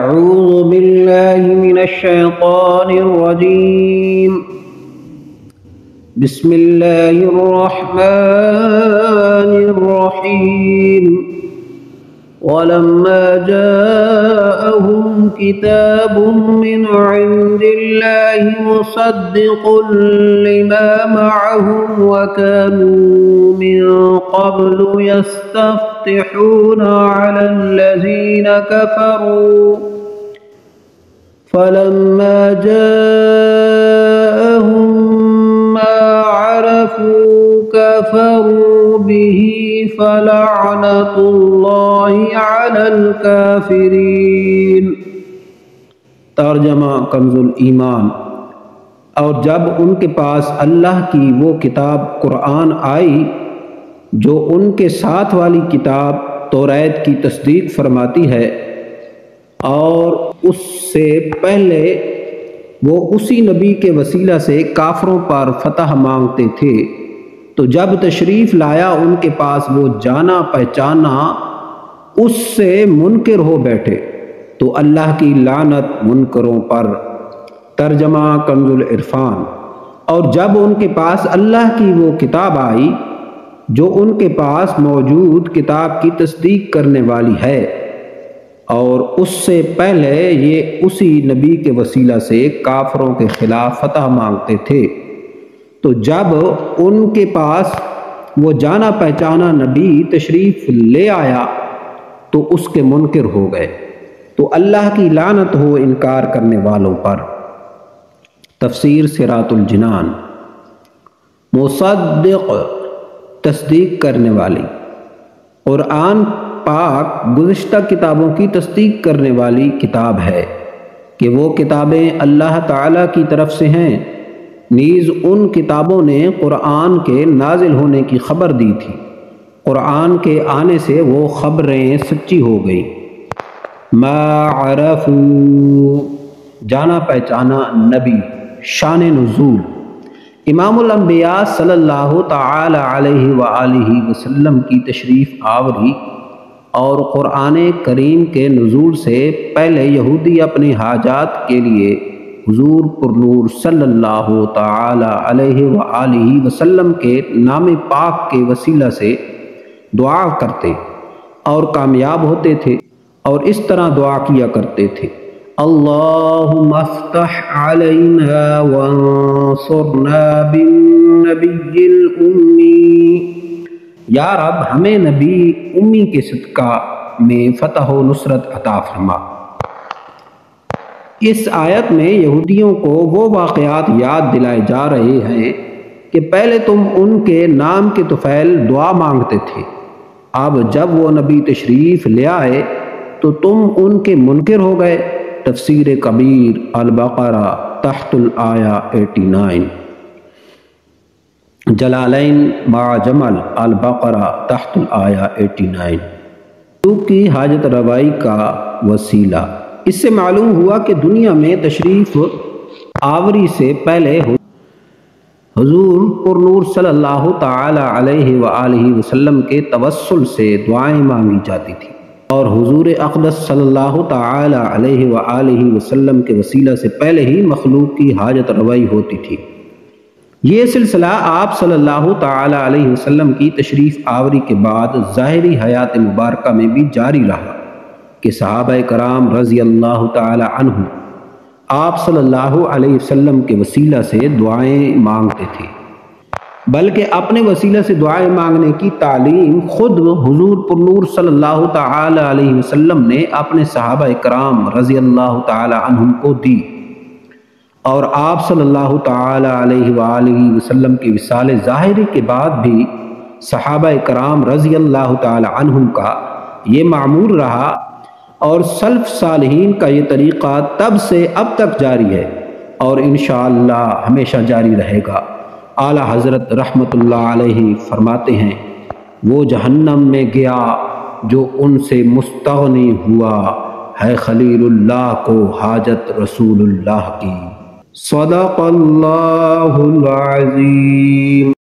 أعوذ بالله من الشيطان الرجيم بسم الله الرحمن الرحيم ولما جاءهم كتاب من عند الله مصدق لما معهم وكانوا من قبل يستفتحون على الذين كفروا فلما جاءهم ما عرفوا كفروا به فلعنة الله على الكافرين۔ ترجمہ کنز الایمان۔ اور جب ان کے پاس اللہ کی وہ کتاب قرآن آئی جو ان کے ساتھ والی کتاب توریت کی تصدیق فرماتی ہے، اور اس سے پہلے وہ اسی نبی کے وسیلہ سے کافروں پر فتح مانگتے تھے، تو جب تشریف لایا ان کے پاس وہ جانا پہچانا اس سے منکر ہو بیٹھے، تو اللہ کی لعنت منکروں پر۔ ترجمہ کنز العرفان۔ اور جب ان کے پاس اللہ کی وہ کتاب آئی جو ان کے پاس موجود کتاب کی تصدیق کرنے والی ہے، اور اس سے پہلے یہ اسی نبی کے وسیلہ سے کافروں کے خلاف فتح مانگتے تھے، تو جب ان کے پاس وہ جانا پہچانا نبی تشریف لے آیا تو اس کے منکر ہو گئے، تو اللہ کی لعنت ہو انکار کرنے والوں پر۔ تفسیر صراط الجنان۔ مصدق تصدیق کرنے والی۔ قرآن پاک گزشتہ کتابوں کی تصدیق کرنے والی کتاب ہے کہ وہ کتابیں اللہ تعالیٰ کی طرف سے ہیں، نیز ان کتابوں نے قرآن کے نازل ہونے کی خبر دی تھی، قرآن کے آنے سے وہ خبریں سچی ہو گئی۔ ما عرفوا جانا پہچانا نبی، شان نزول۔ امام الانبیاء صلی اللہ تعالی علیہ وآلہ وسلم کی تشریف آوری اور قرآن کریم کے نزول سے پہلے یہودی اپنی حاجات کے لیے حضور پرنور صلی اللہ تعالی علیہ وآلہ وسلم کے نام پاک کے وسیلہ سے دعا کرتے اور کامیاب ہوتے تھے، اور اس طرح دعا کیا کرتے تھے: اللہم افتح علینا وانصرنا بالنبی الامی، یا رب ہمیں نبی امی کے صدقہ میں فتح و نصرت عطا فرما۔ اس آیت میں یہودیوں کو وہ واقعات یاد دلائے جا رہے ہیں کہ پہلے تم ان کے نام کے طفیل دعا مانگتے تھے، اب جب وہ نبی تشریف لے آئے تو تم ان کے منکر ہو گئے۔ تفسیر کبیر البقرہ تحت الآیہ 89۔ جلالین معجمل البقرہ تحت الآیہ 89۔ کی حاجت روائی کا وسیلہ۔ اس سے معلوم ہوا کہ دنیا میں تشریف آوری سے پہلے حضور پرنور صلی اللہ تعالی علیہ وآلہ وسلم کے توسل سے دعائیں مانگی جاتی تھیں، اور حضور اقدس صلی اللہ تعالی علیہ وآلہ وسلم کے وسیلہ سے پہلے ہی مخلوق کی حاجت روائی ہوتی تھی۔ یہ سلسلہ آپ صلی اللہ تعالی علیہ وسلم کی تشریف آوری کے بعد ظاہری حیات مبارکہ میں بھی جاری رہا کہ صحابہ کرام رضی اللہ تعالی عنہ آپ صلی اللہ علیہ وسلم کے وسیلہ سے دعائیں مانگتے تھے، بلکہ اپنے وسیلہ سے دعائیں مانگنے کی تعلیم خود حضور پرنور صلی اللہ تعالی علیہ وسلم نے اپنے صحابہ کرام رضی اللہ تعالی عنہم کو دی، اور آپ صلی اللہ تعالی علیہ وآلہ وسلم کے وصال ظاہری کے بعد بھی صحابہ کرام رضی اللہ تعالی عنہم کا یہ معمول رہا، اور سلف صالحین کا یہ طریقہ تب سے اب تک جاری ہے اور انشاءاللہ ہمیشہ جاری رہے گا۔ اعلیٰ حضرت رحمت اللہ علیہ فرماتے ہیں: وہ جہنم میں گیا جو ان سے مستغنی ہوا ہے خلیل اللہ کو حاجت رسول اللہ کی۔ صدق اللہ العظیم۔